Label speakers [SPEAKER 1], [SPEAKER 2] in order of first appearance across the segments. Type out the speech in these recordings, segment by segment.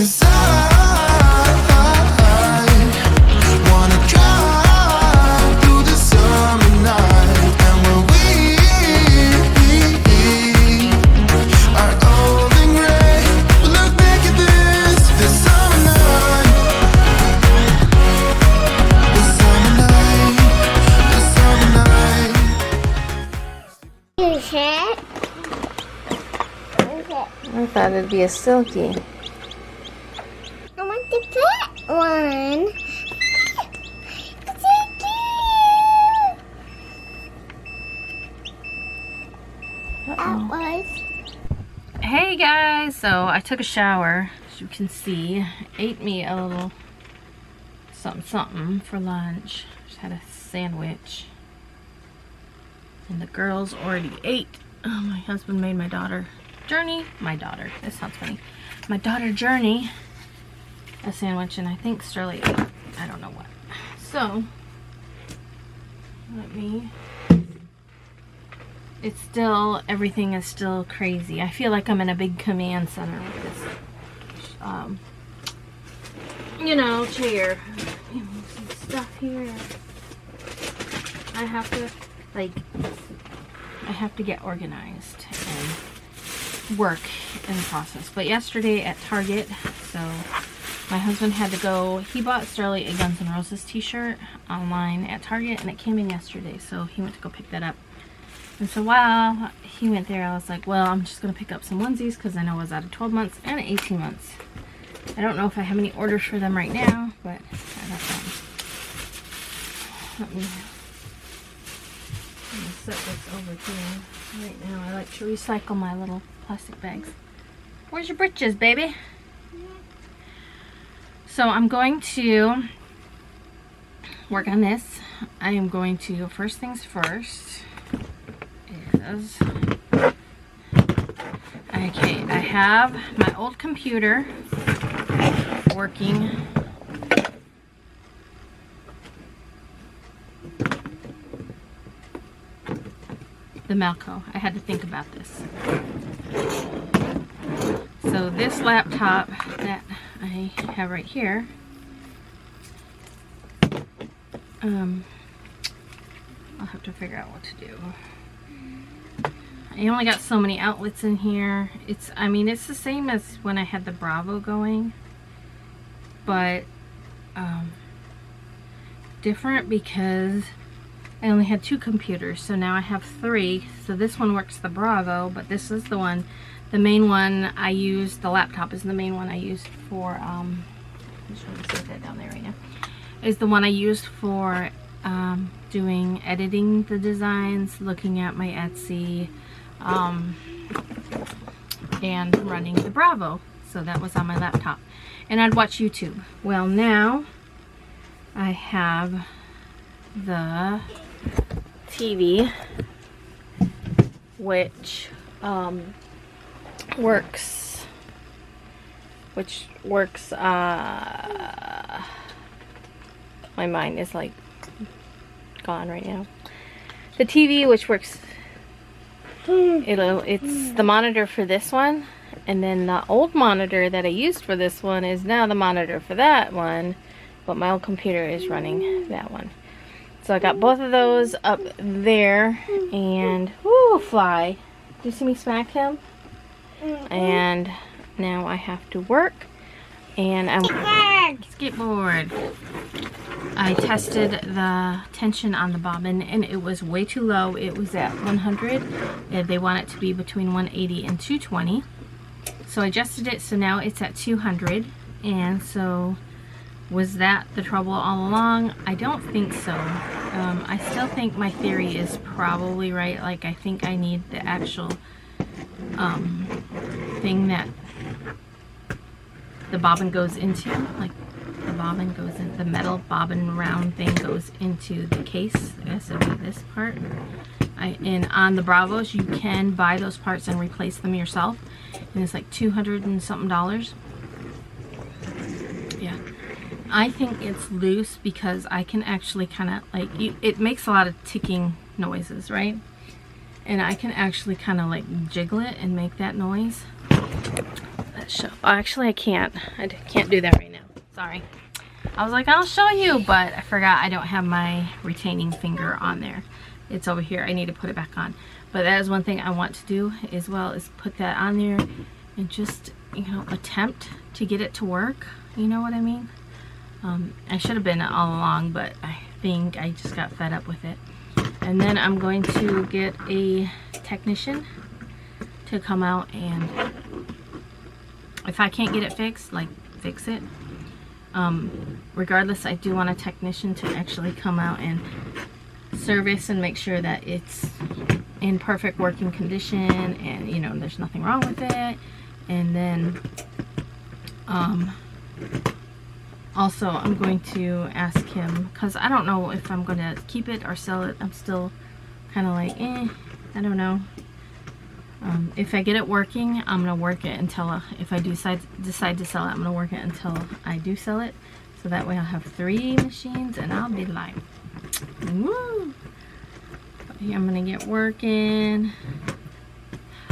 [SPEAKER 1] 'Cause I wanna drive through the summer night. And when we are old and gray, we'll look back at this summer night. This summer night, this summer night.
[SPEAKER 2] Is it?
[SPEAKER 3] I thought it'd be a silky.
[SPEAKER 2] I want the fat one. It's so cute. That was.
[SPEAKER 3] Hey guys, so I took a shower, as you can see. Ate me a little something for lunch. Just had a sandwich. And the girls already ate. Oh, my husband made my daughter Journey. My daughter. This sounds funny. My daughter Journey a sandwich, and I think Swirly ate. I don't know what. So let me. It's still, everything is still crazy. I feel like I'm in a big command center with this, you know, chair. Some stuff here. I have to, like, I have to get organized and work in the process. But yesterday at Target, so my husband had to go, he bought Sterling a Guns N' Roses t-shirt online at Target, and it came in yesterday, so he went to go pick that up. And so while he went there, I was like, well, I'm just going to pick up some onesies because I know I was out of 12 months and 18 months. I don't know if I have any orders for them right now, but I got them. Let me set this over here. Right now, I like to recycle my little plastic bags. Where's your britches, baby? So I'm going to work on this. I am going to, first things first, is, okay, I have my old computer working. The Melco. I had to think about this. So this laptop that I have right here, I'll have to figure out what to do. I only got so many outlets in here. I mean, it's the same as when I had the Bravo going, but different because I only had 2 computers, so now I have 3. So this one works the Bravo, but this is the one, the main one I use, the laptop is the main one I use for, I'm just trying to set that down there right now, is the one I used for editing the designs, looking at my Etsy, and running the Bravo. So that was on my laptop. And I'd watch YouTube. Well, now I have the TV, which works my mind is like gone right now. The TV, which works, it's the monitor for this one, and then the old monitor that I used for this one is now the monitor for that one, but my old computer is running that one. So I got both of those up there, and whoo, fly. Do you see me smack him? And now I have to work, and I'm skateboard. I tested the tension on the bobbin, and it was way too low. It was at 100. They want it to be between 180 and 220. So I adjusted it, so now it's at 200. And so, was that the trouble all along? I don't think so. I still think my theory is probably right. Like, I think I need the actual thing that the bobbin goes into. Like, the bobbin goes in, the metal bobbin round thing goes into the case. I guess it would be this part. And on the Bravos, you can buy those parts and replace them yourself. And it's like $200 and something. Yeah. I think it's loose because I can actually kind of like, it makes a lot of ticking noises, right? And I can actually kind of like jiggle it and make that noise. That show. Actually, I can't. I can't do that right now. Sorry. I was like, I'll show you, but I forgot I don't have my retaining finger on there. It's over here. I need to put it back on. But that is one thing I want to do as well, is put that on there and just, you know, attempt to get it to work. You know what I mean? I should have been all along, but I think I just got fed up with it. And then I'm going to get a technician to come out, and if I can't get it fixed, like fix it. Regardless, I do want a technician to actually come out and service and make sure that it's in perfect working condition, and you know, there's nothing wrong with it. And then also I'm going to ask him, because I don't know if I'm going to keep it or sell it. I'm still kind of like, I don't know. If I get it working, I'm going to work it until, if I decide to sell it, I'm going to work it until I do sell it. So that way I'll have 3 machines and I'll be like, woo! I'm going to get working.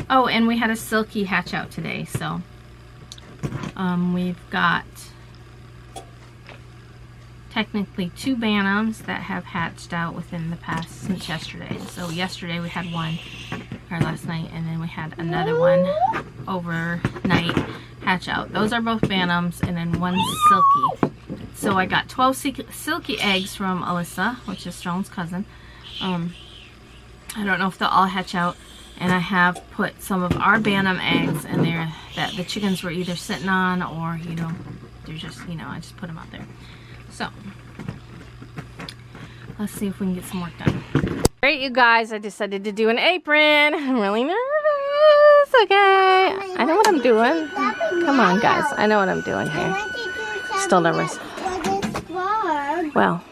[SPEAKER 3] Oh, and we had a silky hatch out today, so we've got technically 2 bantams that have hatched out within the past, since yesterday. So yesterday we had one, or last night, and then we had another one overnight hatch out. Those are both bantams, and then 1 silky. So I got 12 silky eggs from Alyssa, which is Strone's cousin. I don't know if they'll all hatch out. And I have put some of our bantam eggs in there that the chickens were either sitting on, or, you know, they're just, you know, I just put them out there. So, let's see if we can get some work done. Alright, you guys, I decided to do an apron. I'm really nervous, okay? I know what I'm doing. Come on, guys. I know what I'm doing here. Still nervous. Well.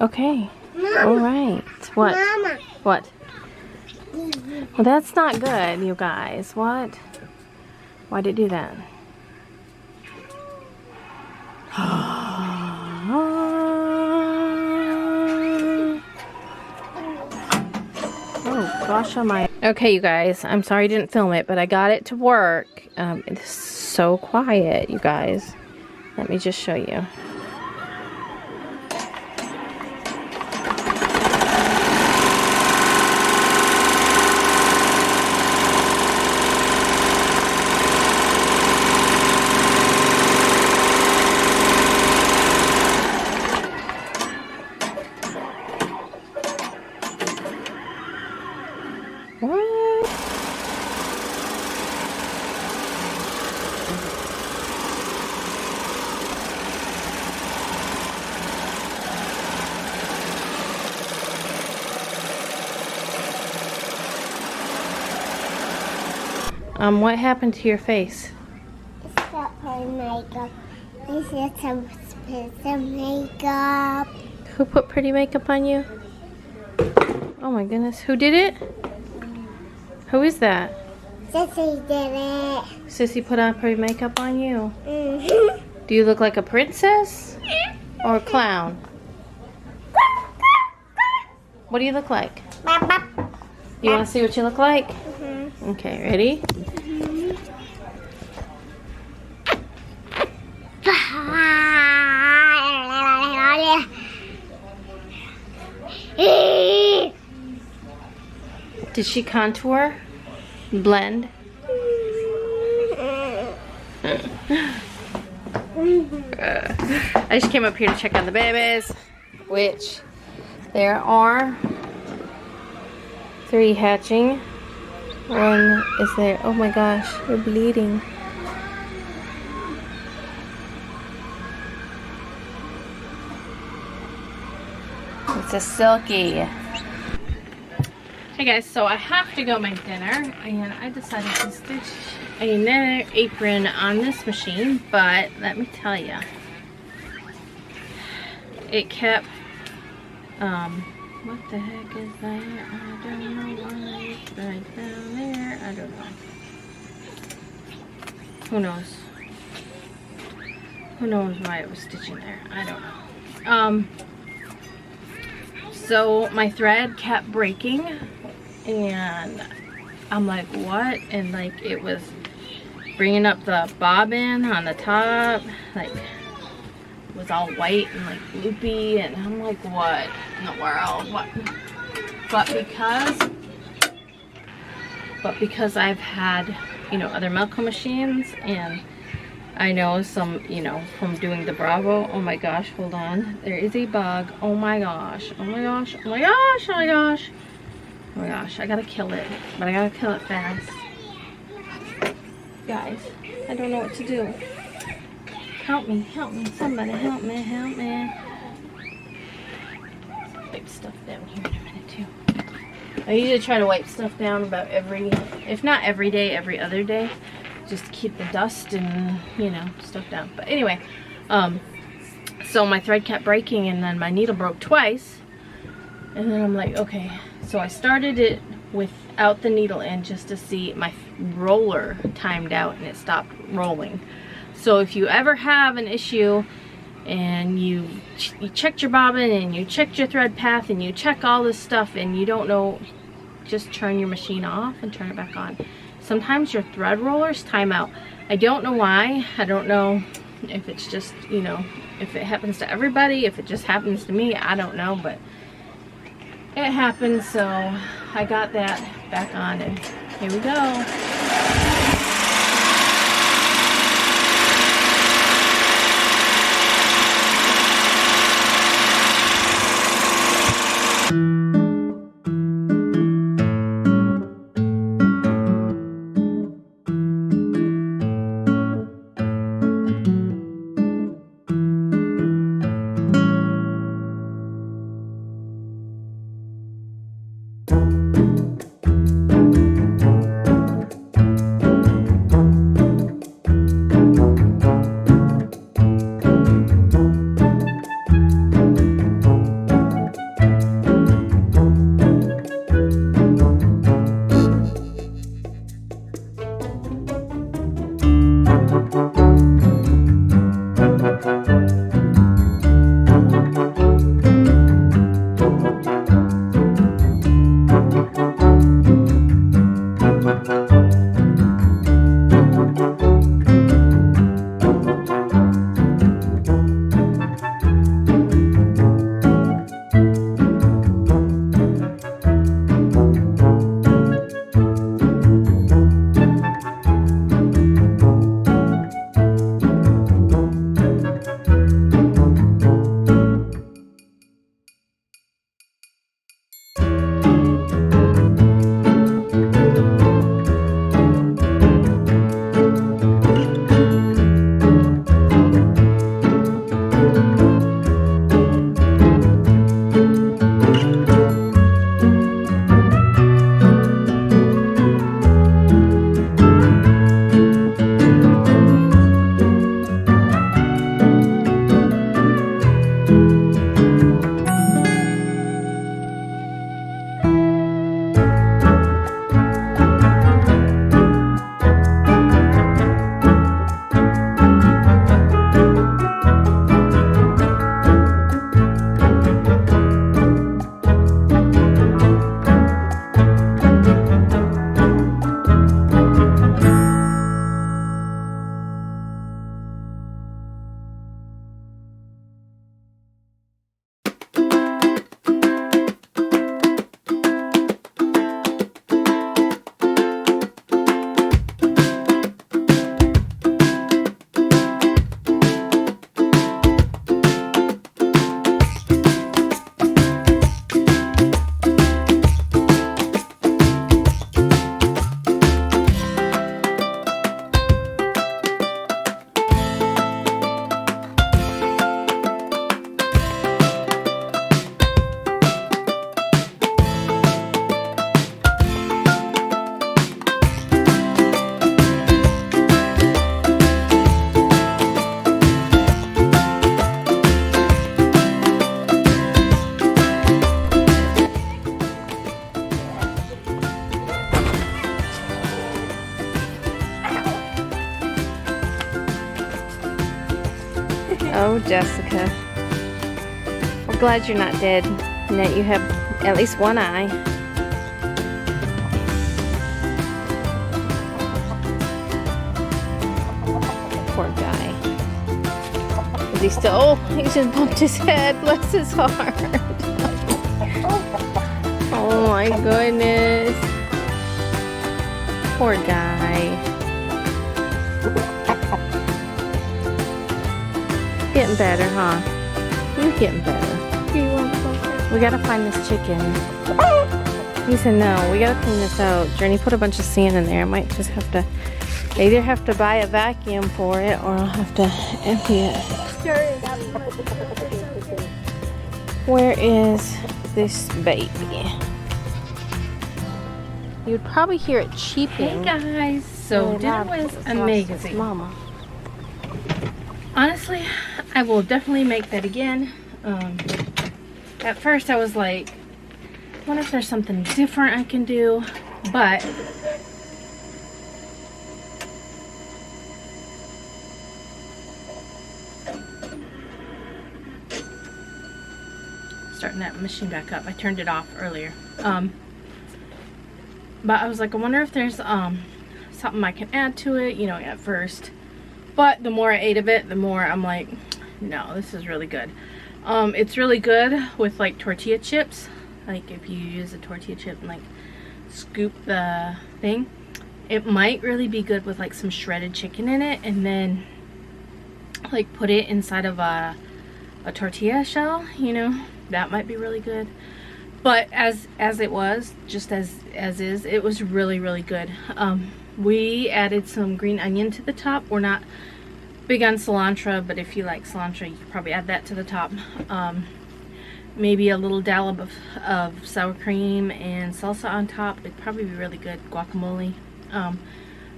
[SPEAKER 3] Okay. Alright. What?
[SPEAKER 2] Mama.
[SPEAKER 3] What? Well, that's not good, you guys. What? Why'd it do that? Oh, gosh almighty. Okay, you guys. I'm sorry I didn't film it, but I got it to work. It's so quiet, you guys. Let me just show you. What happened to your face?
[SPEAKER 2] It's got putting makeup. This is some makeup.
[SPEAKER 3] Who put pretty makeup on you? Oh my goodness, who did it? Who is that?
[SPEAKER 2] Sissy did it.
[SPEAKER 3] Sissy put on pretty makeup on you.
[SPEAKER 2] Mm-hmm.
[SPEAKER 3] Do you look like a princess or a clown? What do you look like? You want to see what you look like?
[SPEAKER 2] Mm-hmm.
[SPEAKER 3] Okay, ready? Did she contour? Blend? I just came up here to check on the babies, which there are 3 hatching. 1 is there. Oh my gosh, they're bleeding. It's a silky. Hey guys, so I have to go make dinner, and I decided to stitch another apron on this machine, but let me tell you, it kept, what the heck is that? I don't know why it's right down there. I don't know. Who knows? Who knows why it was stitching there? I don't know. So my thread kept breaking, and I'm like, what? And like it was bringing up the bobbin on the top, like it was all white and like loopy, and I'm like, what in the world? What? But because I've had, you know, other Melco machines, and I know some, you know, from doing the Bravo. Oh my gosh, hold on. There is a bug. Oh my gosh. Oh my gosh. Oh my gosh. Oh my gosh. Oh my gosh. I gotta kill it. But I gotta kill it fast. Guys, I don't know what to do. Help me. Help me. Somebody help me. Help me. Wipe stuff down here in a minute too. I usually try to wipe stuff down about if not every day, every other day. Just to keep the dust and, you know, stuff down. But anyway, so my thread kept breaking, and then my needle broke twice. And then I'm like, okay. So I started it without the needle in just to see. My roller timed out and it stopped rolling. So if you ever have an issue and you checked your bobbin and you checked your thread path and you check all this stuff and you don't know, just turn your machine off and turn it back on. Sometimes your thread rollers time out. I don't know why. I don't know if it's just, you know, if it happens to everybody, if it just happens to me, I don't know, but it happened. So I got that back on, and here we go. Oh, Jessica. We're glad you're not dead and that you have at least one eye. Is he still? Oh, he just bumped his head. Bless his heart. Oh my goodness. Poor guy. Getting better, huh? You're getting better.
[SPEAKER 2] Do you want to go first?
[SPEAKER 3] We gotta find this chicken. He said no, we gotta clean this out. Journey put a bunch of sand in there. I might just have to either have to buy a vacuum for it or I'll have to empty it.
[SPEAKER 2] Stir it up.
[SPEAKER 3] Where is this baby? You'd probably hear it cheeping.
[SPEAKER 4] Hey guys, so dinner was amazing.
[SPEAKER 3] Mama.
[SPEAKER 4] Honestly, I will definitely make that again. At first I was like, I wonder if there's something different I can do, but starting that machine back up. I turned it off earlier. But I was like, I wonder if there's something I can add to it, you know, at first. But the more I ate of it, the more I'm like, no, this is really good. It's really good with like tortilla chips. Like if you use a tortilla chip and like scoop the thing. It might really be good with like some shredded chicken in it and then like put it inside of a tortilla shell, you know. That might be really good. But as it was, just as is, it was really, really good. We added some green onion to the top. We're not big on cilantro, but if you like cilantro, you could probably add that to the top. Maybe a little dollop of sour cream and salsa on top. It'd probably be really good. Guacamole.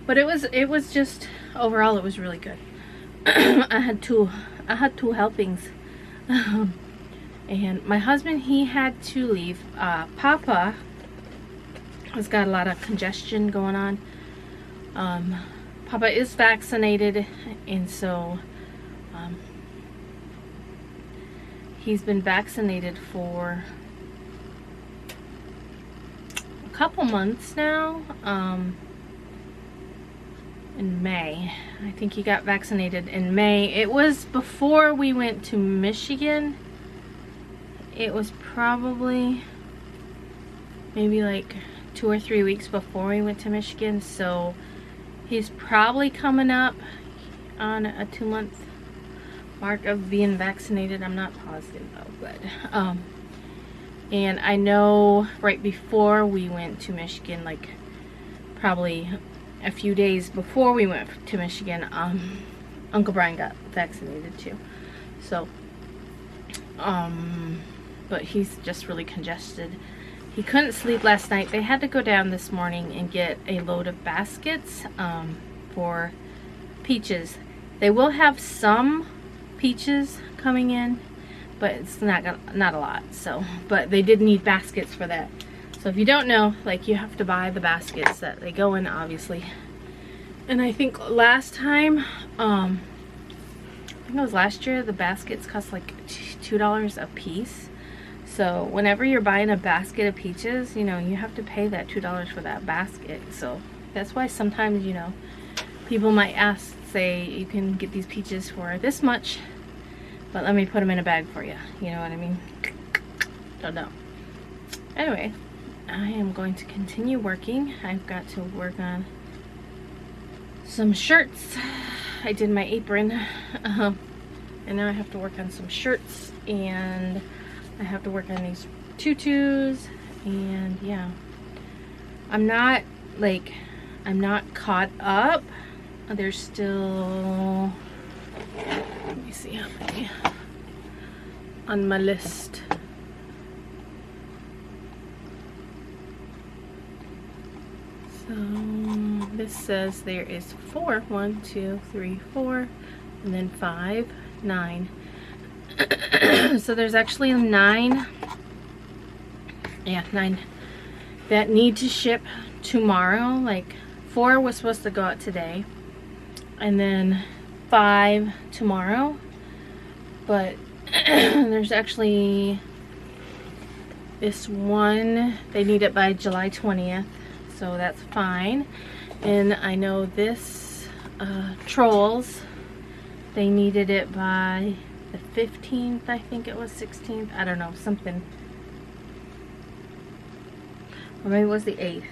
[SPEAKER 4] But it was just, overall, it was really good. I had two helpings. And my husband, he had to leave. Papa has got a lot of congestion going on. Papa is vaccinated, and so he's been vaccinated for a couple months now. In May. I think he got vaccinated in May. It was before we went to Michigan. It was probably maybe like 2 or 3 weeks before we went to Michigan, so he's probably coming up on a 2-month mark of being vaccinated. I'm not positive though, but and I know right before we went to Michigan, like probably a few days before we went to Michigan, Uncle Brian got vaccinated too. So but he's just really congested. He couldn't sleep last night. They had to go down this morning and get a load of baskets for peaches. They will have some peaches coming in, but it's not a lot. So, but they did need baskets for that. So if you don't know, like, you have to buy the baskets that they go in, obviously. And I think last time, I think it was last year, the baskets cost like $2 a piece. So whenever you're buying a basket of peaches, you know, you have to pay that $2 for that basket. So that's why sometimes, you know, people might ask, say, you can get these peaches for this much, but let me put them in a bag for you. You know what I mean? Don't know. Anyway, I am going to continue working. I've got to work on some shirts. I did my apron, and now I have to work on some shirts, and I have to work on these tutus, and yeah, I'm not caught up. There's still, let me see how many on my list. So this says there is 4, 1, 2, 3, 4, and then 5, 9. So there's actually 9. Yeah, 9 that need to ship tomorrow. Like 4 was supposed to go out today, and then 5 tomorrow. But there's actually this one, they need it by July 20th, so that's fine. And I know this Trolls, they needed it by the 15th, I think it was 16th. I don't know, something. Or maybe it was the 8th.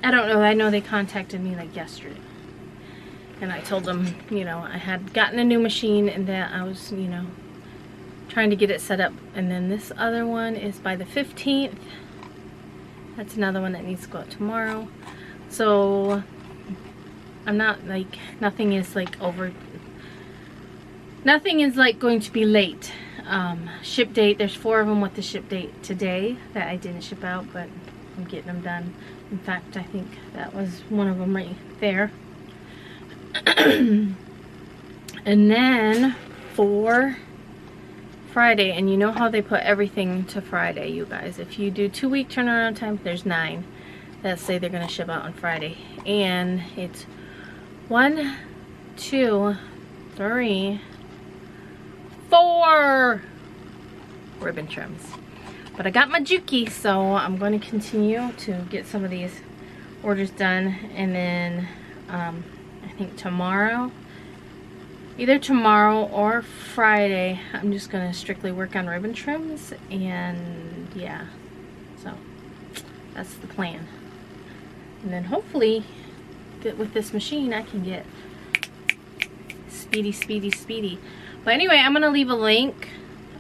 [SPEAKER 4] I don't know. I know they contacted me like yesterday. And I told them, you know, I had gotten a new machine and that I was, you know, trying to get it set up. And then this other one is by the 15th. That's another one that needs to go out tomorrow. So I'm not like, nothing is like going to be late. Ship date, there's 4 of them with the ship date today that I didn't ship out, but I'm getting them done. In fact, I think that was one of them right there. And then for Friday, and you know how they put everything to Friday, you guys. If you do 2-week turnaround time, there's 9 that say they're going to ship out on Friday. And it's 1, 2, 3, 4 ribbon trims. But I got my Juki, so I'm going to continue to get some of these orders done. And then I think tomorrow, either tomorrow or Friday, I'm just going to strictly work on ribbon trims. And yeah, so that's the plan. And then hopefully with this machine I can get speedy. But anyway, I'm going to leave a link,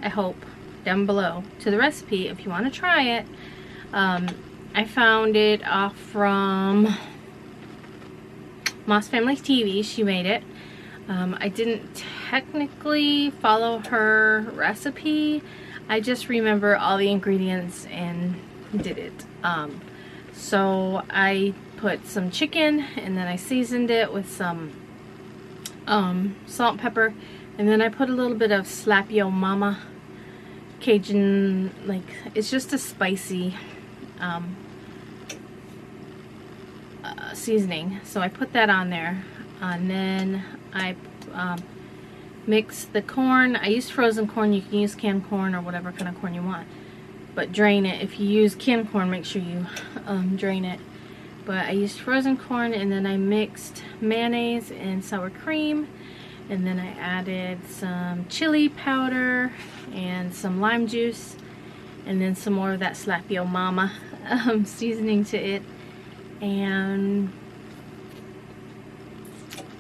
[SPEAKER 4] I hope, down below to the recipe if you want to try it. I found it off from Moss Family TV. She made it. I didn't technically follow her recipe. I just remember all the ingredients and did it. So I put some chicken and then I seasoned it with some salt and pepper, and then I put a little bit of Slap Yo Mama Cajun, like it's just a spicy seasoning, so I put that on there. And then I mixed the corn. I used frozen corn. You can use canned corn or whatever kind of corn you want, but drain it. If you use canned corn, make sure you drain it. But I used frozen corn, and then I mixed mayonnaise and sour cream, and then I added some chili powder and some lime juice, and then some more of that Slap Yo Mama seasoning to it. And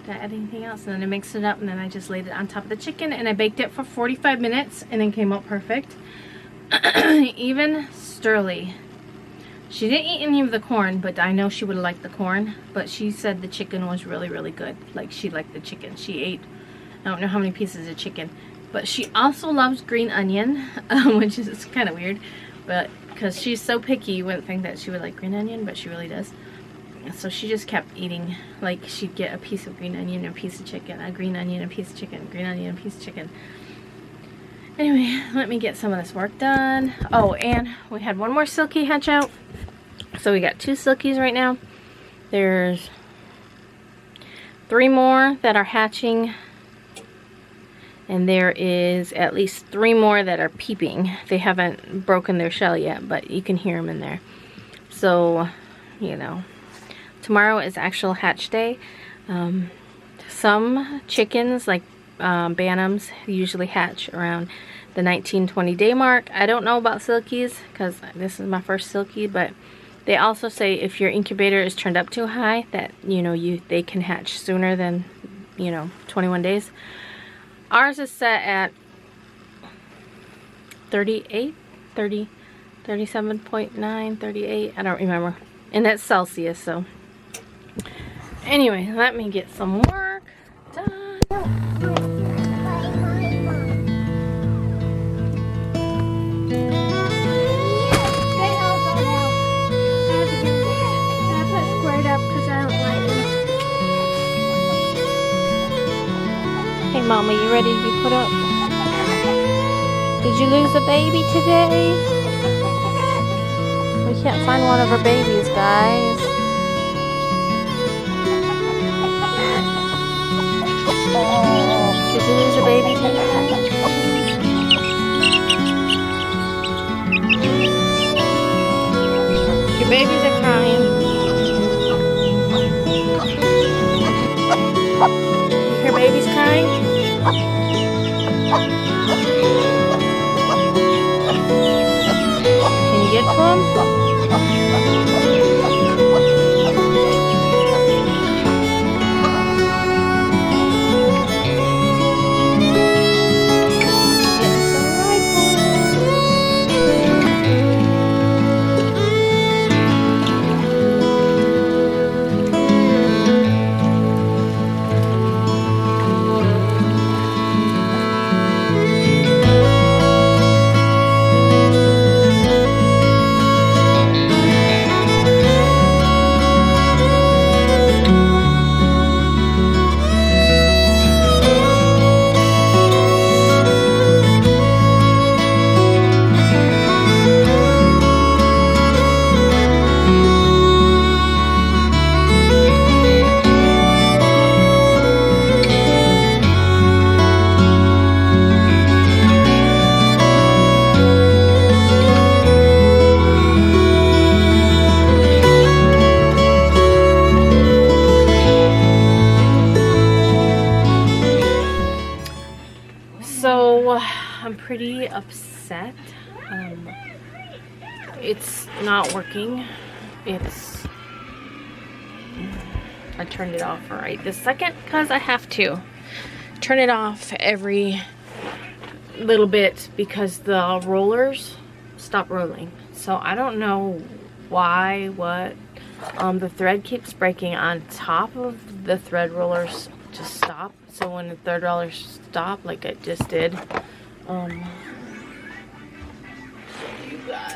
[SPEAKER 4] did I add anything else? And then I mixed it up, and then I just laid it on top of the chicken, and I baked it for 45 minutes, and then came out perfect. Even Sterling, she didn't eat any of the corn, but I know she would have liked the corn. But she said the chicken was really good. Like, she liked the chicken. She ate, I don't know how many pieces of chicken. But she also loves green onion, which is kind of weird. But because she's so picky, you wouldn't think that she would like green onion, but she really does. So she just kept eating. Like, she'd get a piece of green onion and a piece of chicken, a green onion and a piece of chicken, green onion and a piece of chicken. Anyway, let me get some of this work done. Oh, and we had one more silky hatch out. So we got 2 silkies right now. There's 3 more that are hatching. And there is at least 3 more that are peeping. They haven't broken their shell yet, but you can hear them in there. So, you know, tomorrow is actual hatch day. Some chickens, like bantams, usually hatch around the 19-20 day mark. I don't know about silkies because this is my first silky, but they also say if your incubator is turned up too high, that, you know, they can hatch sooner than, you know, 21 days. Ours is set at 38, 30, 37.9, 38, I don't remember. And that's Celsius, so. Anyway, let me get some work done. Hey Mama, you ready to be put up? Did you lose a baby today? We can't find one of her babies, guys. Did you lose a baby today? Your babies are crying. You hear babies crying?
[SPEAKER 3] Can you get to him? Getting some So I'm pretty upset. It's not working. I turned it off right this second because I have to turn it off every little bit because the rollers stop rolling. So I don't know why, the thread keeps breaking on top of the thread rollers to stop. So when the thread rollers stop, like it just did, you guys.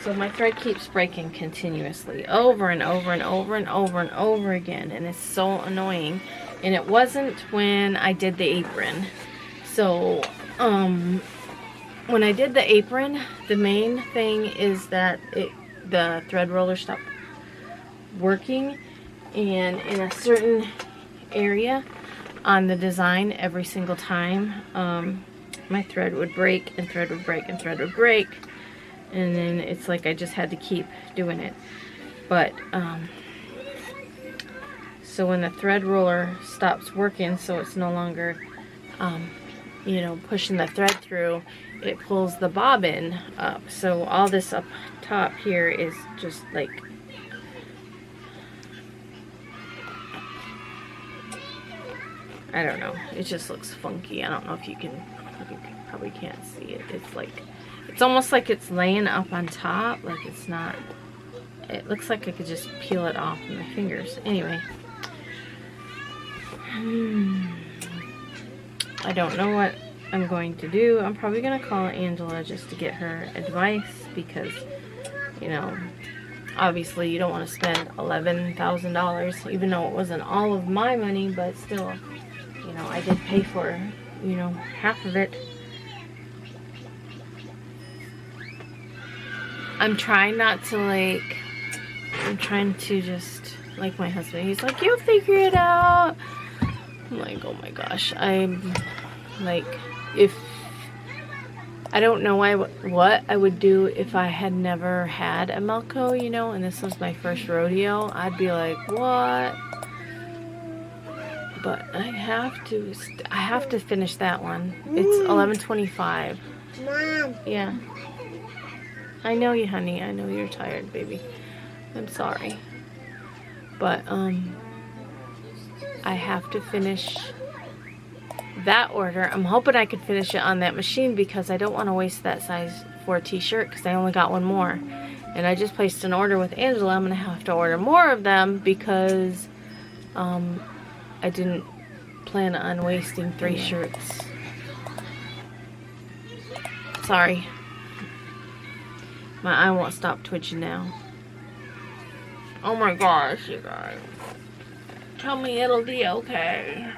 [SPEAKER 3] So my thread keeps breaking continuously over and over and over and over and over again, and it's so annoying. And it wasn't when I did the apron. So when I did the apron, the main thing is that the thread roller stopped working, and in a certain area on the design every single time my thread would break and thread would break and thread would break, and then it's like I just had to keep doing it. But so when the thread roller stops working, so it's no longer you know, pushing the thread through, it pulls the bobbin up. So all this up top here is just like, I don't know, it just looks funky. I don't know if you probably can't see it. It's like, it's almost like it's laying up on top, like it's not, it looks like I could just peel it off with my fingers. Anyway, I don't know what I'm going to do. I'm probably gonna call Angela just to get her advice, because, you know, obviously you don't want to spend $11,000, even though it wasn't all of my money, but still, you know, I did pay for, you know, half of it. I'm trying not to, like, I'm trying to just, like my husband, he's like, you'll figure it out. I'm like, oh my gosh, I'm like, if I don't know what I would do if I had never had a Melco, you know, and this was my first rodeo. I'd be like, what? But I have to finish that one. It's 11:25.
[SPEAKER 2] Mom.
[SPEAKER 3] Yeah. I know you, honey. I know you're tired, baby. I'm sorry. But I have to finish that order. I'm hoping I could finish it on that machine, because I don't want to waste that size 4 t-shirt, because I only got one more. And I just placed an order with Angela. I'm going to have to order more of them, because I didn't plan on wasting 3 shirts. Sorry. My eye won't stop twitching now. Oh my gosh, you guys. Tell me it'll be okay.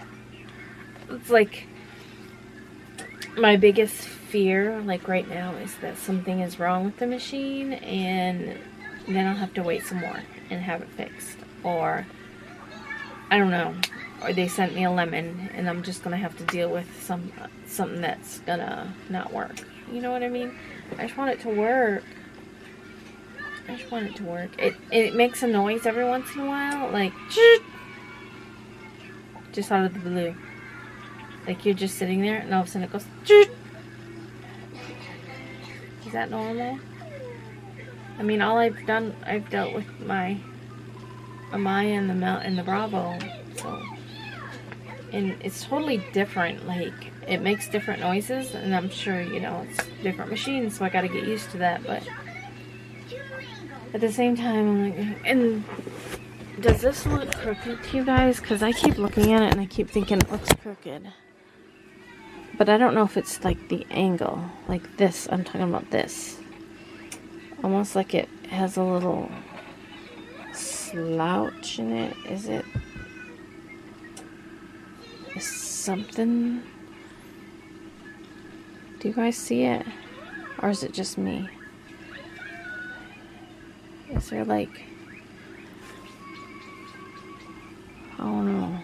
[SPEAKER 3] It's like my biggest fear, like right now, is that something is wrong with the machine, and then I'll have to wait some more and have it fixed. Or, I don't know. Or they sent me a lemon, and I'm just gonna have to deal with something that's gonna not work. You know what I mean? I just want it to work. I just want it to work. It makes a noise every once in a while, like just out of the blue. Like you're just sitting there and all of a sudden it goes, "Choot." Is that normal? I mean, all I've dealt with my Amaya and the Bravo, so, and it's totally different. Like, it makes different noises, and I'm sure, you know, it's different machines, so I gotta get used to that, but at the same time, I'm like, and does this look crooked to you guys? Because I keep looking at it and I keep thinking it looks crooked. But I don't know if it's like the angle, like this. I'm talking about this. Almost like it has a little slouch in it. Is it something? Do you guys see it? Or is it just me? Is there like, I don't know.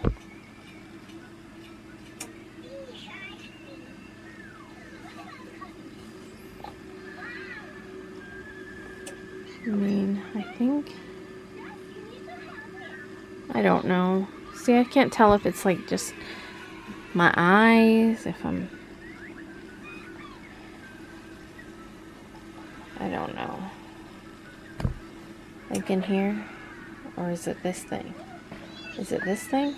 [SPEAKER 3] I mean, I think, I don't know. See, I can't tell if it's like just my eyes, if I'm, I don't know. Like in here, or is it this thing? Is it this thing?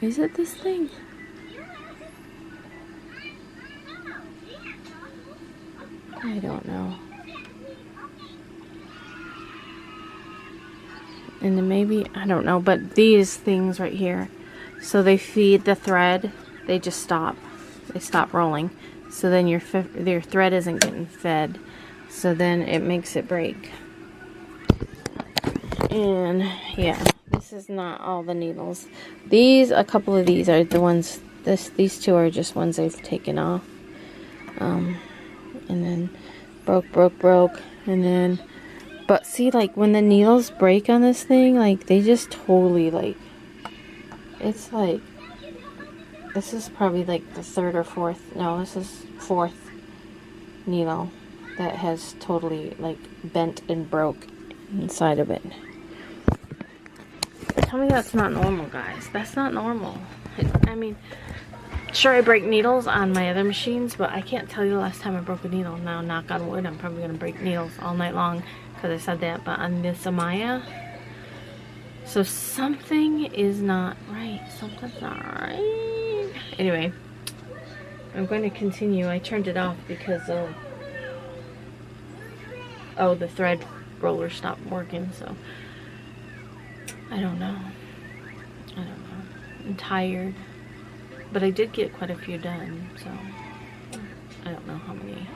[SPEAKER 3] Is it this thing? I don't know. And then maybe, I don't know, but these things right here, so they feed the thread, they just stop. They stop rolling. So then your thread isn't getting fed. So then it makes it break. And yeah, this is not all the needles. These, a couple of these are the ones, these two are just ones I've taken off. And then broke, and then, but see, like when the needles break on this thing, like they just totally, like, it's like, this is probably like the third or fourth, no, this is fourth needle that has totally like bent and broke inside of it. Tell me that's not normal, guys. That's not normal. I mean, sure, I break needles on my other machines, but I can't tell you the last time I broke a needle. Now, knock on wood, I'm probably going to break needles all night long because I said that. But on this Amaya, so something is not right. Something's not right. Anyway, I'm going to continue. I turned it off because of, oh, the thread roller stopped working, so I don't know. I'm tired. But I did get quite a few done, so I don't know how many.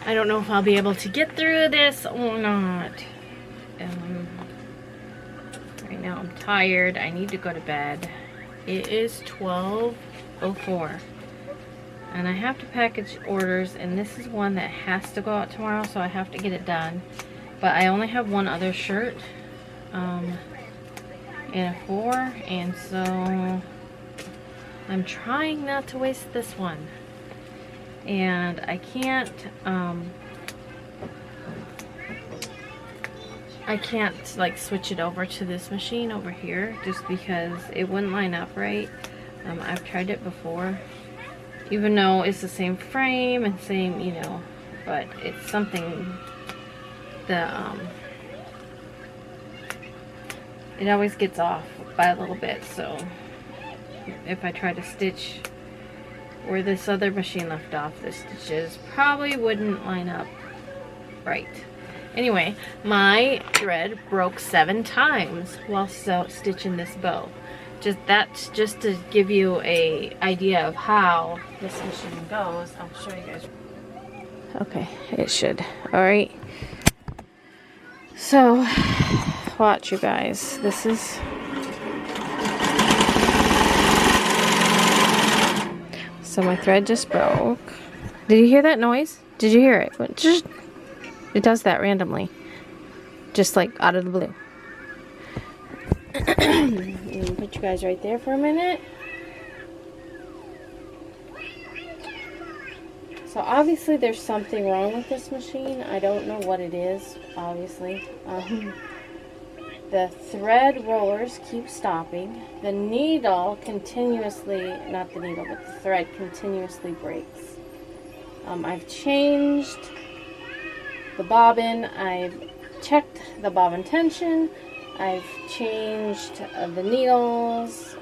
[SPEAKER 3] I don't know if I'll be able to get through this or not. Right now I'm tired. I need to go to bed. It is 12:04. And I have to package orders, and this is one that has to go out tomorrow, so I have to get it done. But I only have one other shirt. And a 4, and so I'm trying not to waste this one, and I can't like switch it over to this machine over here just because it wouldn't line up right. I've tried it before, even though it's the same frame and same, you know, but it's something that it always gets off by a little bit, so if I try to stitch where this other machine left off, the stitches probably wouldn't line up right. Anyway, my thread broke 7 times while stitching this bow. That's just to give you a idea of how this machine goes. I'll show you guys. Okay, it should. All right. So, watch, you guys. This is, so my thread just broke. Did you hear that noise? Did you hear it? It does that randomly, just like out of the blue. Put you guys right there for a minute. So obviously there's something wrong with this machine. I don't know what it is, obviously. The thread rollers keep stopping. The needle continuously, not the needle, but the thread continuously breaks. I've changed the bobbin. I've checked the bobbin tension. I've changed the needles.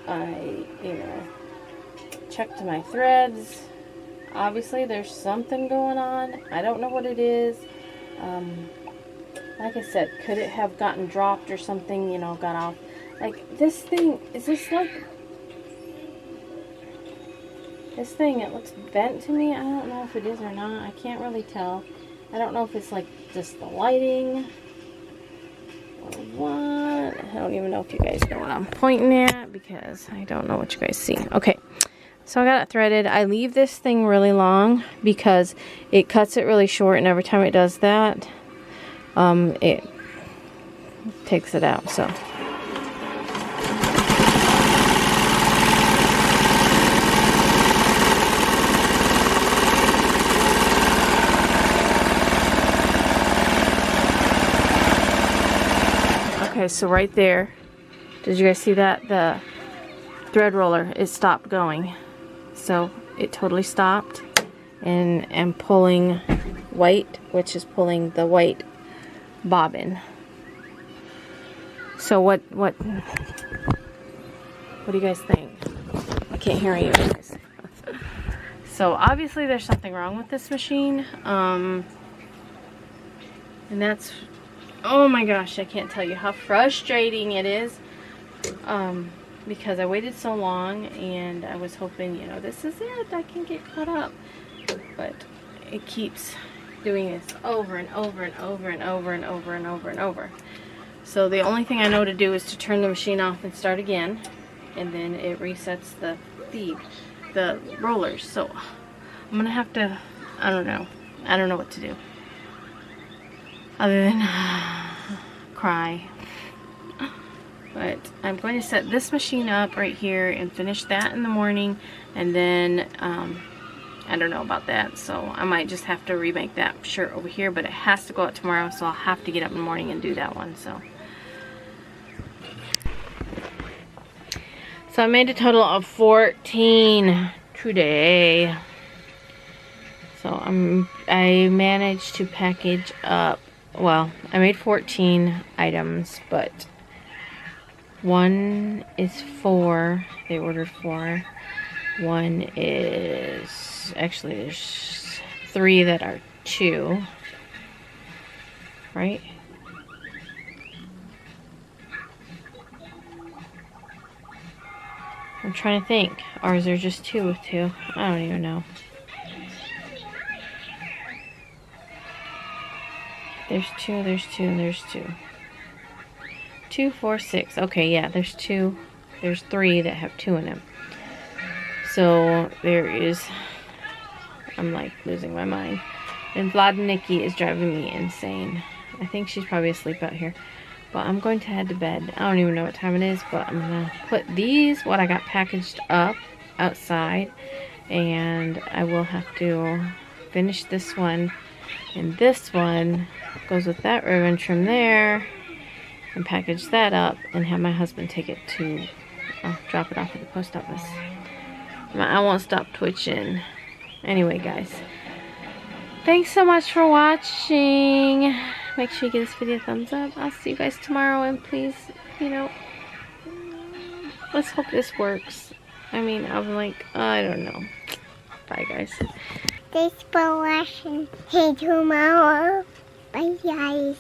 [SPEAKER 3] Checked my threads. Obviously, there's something going on. I don't know what it is. Like I said, could it have gotten dropped or something, got off? Like, this thing, this thing, it looks bent to me. I don't know if it is or not. I can't really tell. I don't know if it's like just the lighting or what. I don't even know if you guys know what I'm pointing at because I don't know what you guys see. Okay, so I got it threaded. I leave this thing really long because it cuts it really short, and every time it does that, it takes it out. So okay, so right there, did you guys see that? The thread roller, it stopped going. So it totally stopped, and I'm pulling white, which is pulling the white bobbin. So what do you guys think? I can't hear you guys. So obviously there's something wrong with this machine, and that's, oh my gosh, I can't tell you how frustrating it is, because I waited so long and I was hoping, this is it, I can get caught up, but it keeps doing this over and over and over and over and over and over and over. So the only thing I know to do is to turn the machine off and start again, and then it resets the rollers. So I'm gonna have to, I don't know what to do other than cry. But I'm going to set this machine up right here and finish that in the morning, and then I don't know about that, so I might just have to remake that shirt over here, but it has to go out tomorrow, so I'll have to get up in the morning and do that one. So I made a total of 14 today. So I managed to package up, well, I made 14 items, but one is 4. They ordered 4. One is, actually there's 3 that are 2, right? I'm trying to think, or is there just 2 with 2? I don't even know. There's 2, there's 2, and there's 2. 2, 4, 6. Okay, yeah, there's 2. There's 3 that have 2 in them. So there is, I'm like losing my mind. And Vlad and Nikki is driving me insane. I think she's probably asleep out here. But I'm going to head to bed. I don't even know what time it is, but I'm going to put these, what I got packaged up, outside. And I will have to finish this one. And this one goes with that ribbon trim there. And package that up and have my husband take it to, drop it off at the post office. I won't stop twitching. Anyway, guys, thanks so much for watching. Make sure you give this video a thumbs up. I'll see you guys tomorrow, and please, let's hope this works. I mean, I'm like, I don't know. Bye, guys.
[SPEAKER 2] Thanks for watching. See you tomorrow. Bye, guys.